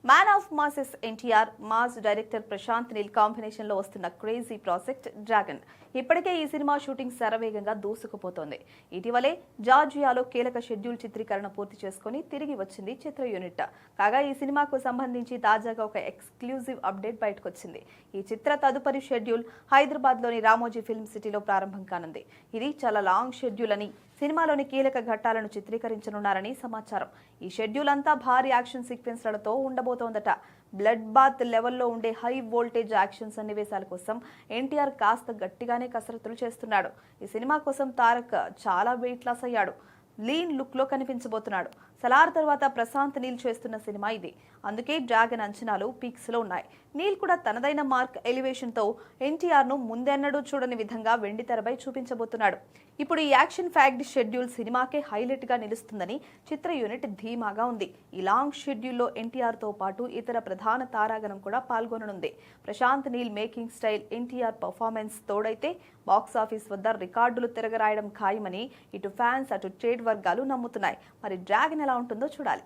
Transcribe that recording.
Man of masses NTR, mass director Prashanth Neel combination లో వస్తున్న crazy project dragon. ఇప్పటికే ఈ సినిమా షూటింగ్ శరవేగంగా దూసుకుపోతోంది. ఇటీవలే జార్జియాలో కీలక షెడ్యూల్ చిత్రీకరణ పూర్తి చేసుకుని తిరిగి వచ్చింది చిత్ర యూనిట్. కాగా ఈ సినిమాకు సంబంధించి తాజాగా ఒక ఎక్స్క్లూజివ్ అప్డేట్ బయటకొచ్చింది. ఈ చిత్ర తదుపరి షెడ్యూల్ హైదరాబాద్ లోని రామోజీ ఫిల్మ్ సిటీలో ప్రారంభం కానుంది. ఇది చాలా లాంగ్ షెడ్యూల్ అని, సినిమాలోని కీలక ఘట్టాలను చిత్రీకరించనున్నారని సమాచారం. ఈ షెడ్యూల్ అంతా భారీ యాక్షన్ సీక్వెన్స్లతో ఉండబోతోందట. బ్లడ్ బాత్ లెవెల్లో ఉండే హై వోల్టేజ్ యాక్షన్ సన్నివేశాల కోసం ఎన్టీఆర్ కాస్త గట్టిగానే కసరత్తులు చేస్తున్నాడు. ఈ సినిమా కోసం తారక్ చాలా వెయిట్ లాస్ అయ్యాడు. లీన్ లుక్ లో కనిపించబోతున్నాడు. సలార్ తర్వాత ప్రశాంత్ నీల్ చేస్తున్న సినిమా ఇది. అందుకే డ్రాగన్ అంచనాలు పీక్స్ లో ఉన్నాయి. నీల్ కూడా తనదైన మార్క్ ఎలివేషన్ తో ఎన్టీఆర్ ను ముందెన్నడూ చూడని విధంగా వెండి తెరపై చూపించబోతున్నాడు. ఇప్పుడు ఈ యాక్షన్ ప్యాక్డ్ షెడ్యూల్ సినిమాకే హైలైట్ గా నిలుస్తుందని చిత్ర యూనిట్ ధీమాగా ఉంది. ఈ లాంగ్ షెడ్యూల్లో ఎన్టీఆర్ తో పాటు ఇతర ప్రధాన తారాగణం కూడా పాల్గొననుంది. Prashanth Neel making style, NTR performance తోడైతే బాక్సాఫీస్ వద్ద రికార్డులు తిరగరాయడం ఖాయమని ఇటు ఫ్యాన్స్ అటు ట్రేడ్ వర్గాలు నమ్ముతున్నాయి. మరి డ్రాగన్ ఎలా ఉంటుందో చూడాలి.